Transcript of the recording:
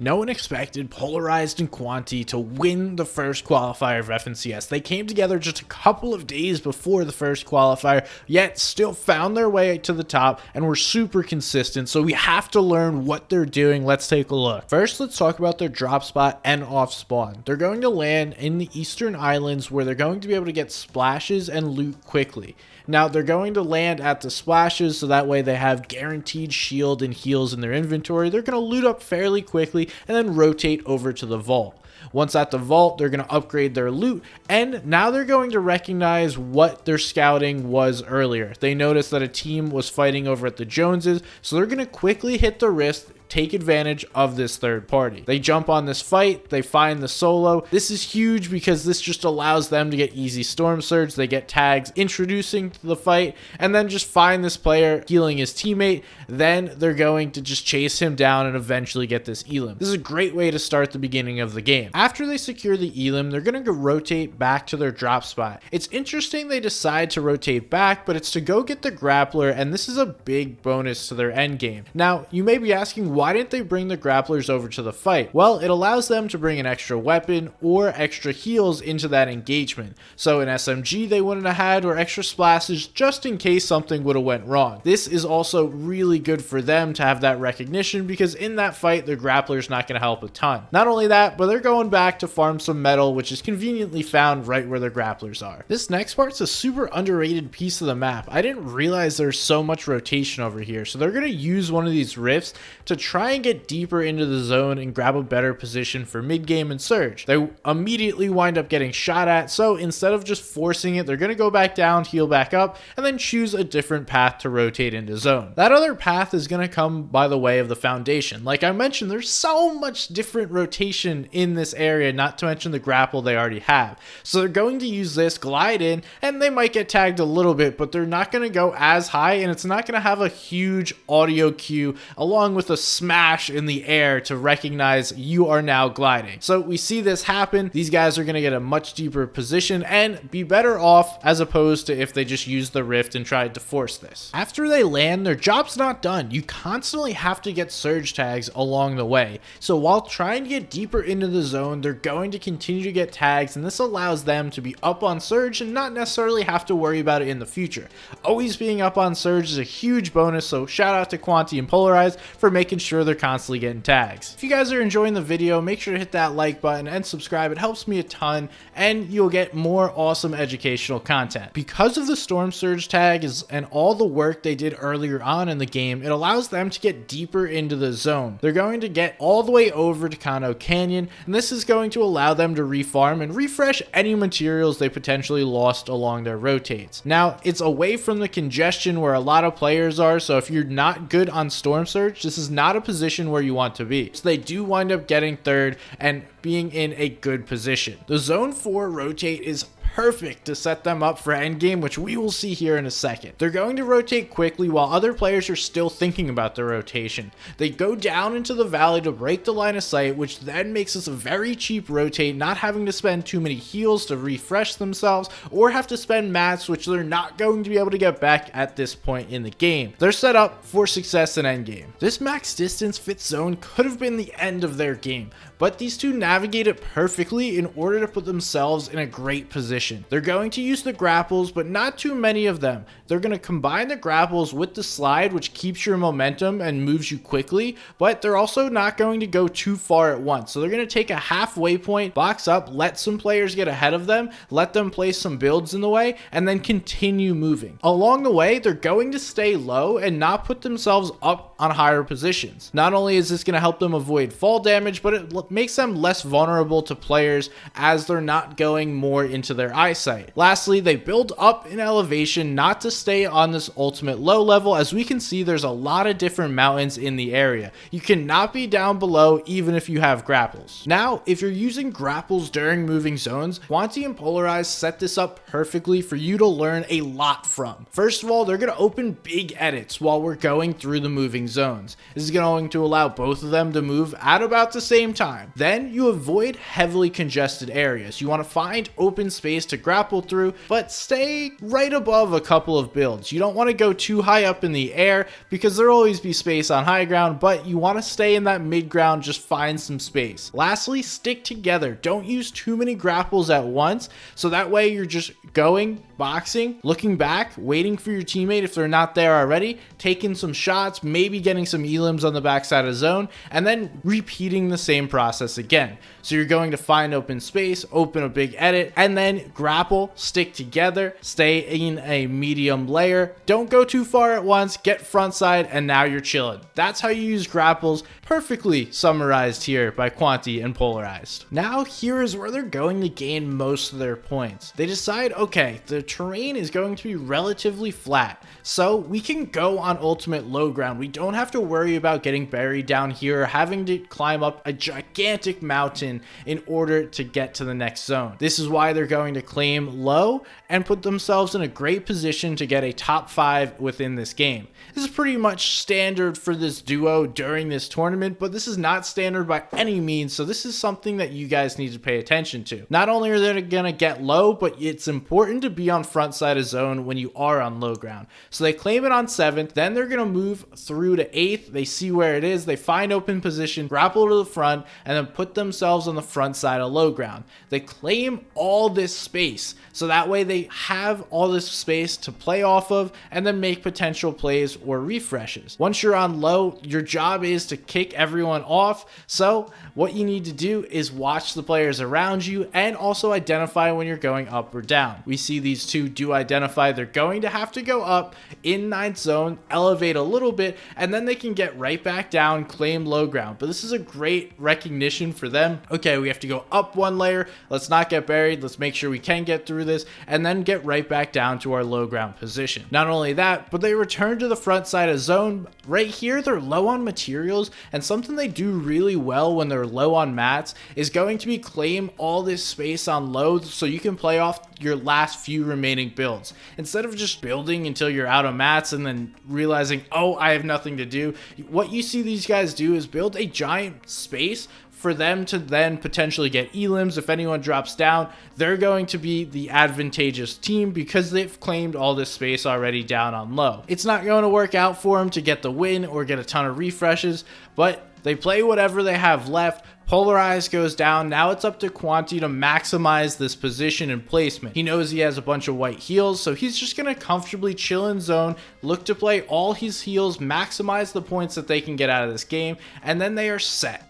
No one expected Polarized and Kwanti to win the first qualifier of FNCS. They came together just a couple of days before the first qualifier, yet still found their way to the top and were super consistent, so we have to learn what they're doing. Let's take a look. First, let's talk about their drop spot and off spawn. They're going to land in the Eastern Islands where they're going to be able to get splashes and loot quickly. Now, they're going to land at the splashes, so that way they have guaranteed shield and heals in their inventory. They're going to loot up fairly quickly and then rotate over to the vault. Once at the vault, they're going to upgrade their loot, and now they're going to recognize what their scouting was earlier. They noticed that a team was fighting over at the Joneses, so they're going to quickly hit the Rift, take advantage of this third party. They jump on this fight, they find the solo. This is huge because this just allows them to get easy storm surge. They get tags introducing to the fight and then just find this player healing his teammate. Then they're going to just chase him down and eventually get this elim. This is a great way to start the beginning of the game. After they secure the elim, they're going to rotate back to their drop spot. It's interesting they decide to rotate back, but it's to go get the grappler, and this is a big bonus to their end game. Now, you may be asking, why didn't they bring the grapplers over to the fight? Well, it allows them to bring an extra weapon or extra heals into that engagement. So an SMG they wouldn't have had, or extra splashes just in case something would have went wrong. This is also really good for them to have that recognition, because in that fight, the grappler's not going to help a ton. Not only that, but they're going back to farm some metal, which is conveniently found right where their grapplers are. This next part's a super underrated piece of the map. I didn't realize there's so much rotation over here. So they're going to use one of these rifts to try and get deeper into the zone and grab a better position for mid game and surge. They immediately wind up getting shot at, so instead of just forcing it, they're going to go back down, heal back up, and then choose a different path to rotate into zone. That other path is going to come by the way of the foundation. Like I mentioned, there's so much different rotation in this area, not to mention the grapple they already have. So they're going to use this, glide in, and they might get tagged a little bit, but they're not going to go as high, and it's not going to have a huge audio cue along with a smash in the air to recognize you are now gliding. So we see this happen. These guys are going to get a much deeper position and be better off, as opposed to if they just used the rift and tried to force this. After they land, their job's not done. You constantly have to get surge tags along the way. So while trying to get deeper into the zone, they're going to continue to get tags, and this allows them to be up on surge and not necessarily have to worry about it in the future. Always being up on surge is a huge bonus, so shout out to Kwanti and Pxlarized for making sure they're constantly getting tags. If you guys are enjoying the video, make sure to hit that like button and subscribe. It helps me a ton, and you'll get more awesome educational content. Because of the storm surge tag and all the work they did earlier on in the game, it allows them to get deeper into the zone. They're going to get all the way over to Kano Canyon, and this is going to allow them to refarm and refresh any materials they potentially lost along their rotates. Now, it's away from the congestion where a lot of players are, so if you're not good on storm surge, this is not a position where you want to be. So they do wind up getting third and being in a good position. The zone 4 rotate is perfect to set them up for endgame, which we will see here in a second. They're going to rotate quickly while other players are still thinking about the rotation. They go down into the valley to break the line of sight, which then makes this a very cheap rotate, not having to spend too many heals to refresh themselves or have to spend mats, which they're not going to be able to get back at this point in the game. They're set up for success in endgame. This max distance fit zone could have been the end of their game, but these two navigate it perfectly in order to put themselves in a great position. They're going to use the grapples, but not too many of them. They're going to combine the grapples with the slide, which keeps your momentum and moves you quickly, but they're also not going to go too far at once. So they're going to take a halfway point, box up, let some players get ahead of them, let them place some builds in the way, and then continue moving. Along the way, they're going to stay low and not put themselves up on higher positions. Not only is this going to help them avoid fall damage, but it makes them less vulnerable to players as they're not going more into their eyesight. Lastly, they build up in elevation not to stay on this ultimate low level. As we can see, there's a lot of different mountains in the area. You cannot be down below even if you have grapples. Now, if you're using grapples during moving zones, Kwanti and Pxlarized set this up perfectly for you to learn a lot from. First of all, they're going to open big edits while we're going through the moving zones. This is going to allow both of them to move at about the same time. Then you avoid heavily congested areas. You want to find open space space to grapple through, but stay right above a couple of builds. You don't want to go too high up in the air because there'll always be space on high ground, but you want to stay in that mid ground, just find some space. Lastly, stick together. Don't use too many grapples at once, so that way you're just going, boxing, looking back, waiting for your teammate if they're not there already, taking some shots, maybe getting some elims on the backside of zone, and then repeating the same process again. So you're going to find open space, open a big edit, and then grapple, stick together, stay in a medium layer, don't go too far at once, get front side, and now you're chilling. That's how you use grapples, perfectly summarized here by Kwanti and Pxlarized. Now here is where they're going to gain most of their points. They decide, okay, the terrain is going to be relatively flat, so we can go on ultimate low ground. We don't have to worry about getting buried down here or having to climb up a gigantic mountain in order to get to the next zone. This is why they're going to claim low and put themselves in a great position to get a top 5 within this game. This is pretty much standard for this duo during this tournament, but this is not standard by any means, so this is something that you guys need to pay attention to. Not only are they going to get low, but it's important to be on front side of zone when you are on low ground. So they claim it on 7th, then they're going to move through to 8th, they see where it is, they find open position, grapple to the front, and then put themselves on the front side of low ground. They claim all this space, so that way they have all this space to play off of and then make potential plays or refreshes. Once you're on low, your job is to kick everyone off, so what you need to do is watch the players around you and also identify when you're going up or down. We see these two do identify they're going to have to go up in 9th zone, elevate a little bit, and then they can get right back down, claim low ground. But this is a great recognition for them. Okay, we have to go up one layer, let's not get buried, let's make sure we can get through this, and then get right back down to our low ground position. Not only that, but they return to the front side of zone. Right here, they're low on materials, and something they do really well when they're low on mats is going to be claim all this space on low so you can play off your last few remaining builds. Instead of just building until you're out of mats and then realizing, oh, I have nothing to do, what you see these guys do is build a giant space for them to then potentially get elims. If anyone drops down, they're going to be the advantageous team because they've claimed all this space already down on low. It's not going to work out for them to get the win or get a ton of refreshes, but they play whatever they have left. Pxlarized goes down. Now it's up to Kwanti to maximize this position and placement. He knows he has a bunch of white heals, so he's just going to comfortably chill in zone, look to play all his heals, maximize the points that they can get out of this game, and then they are set.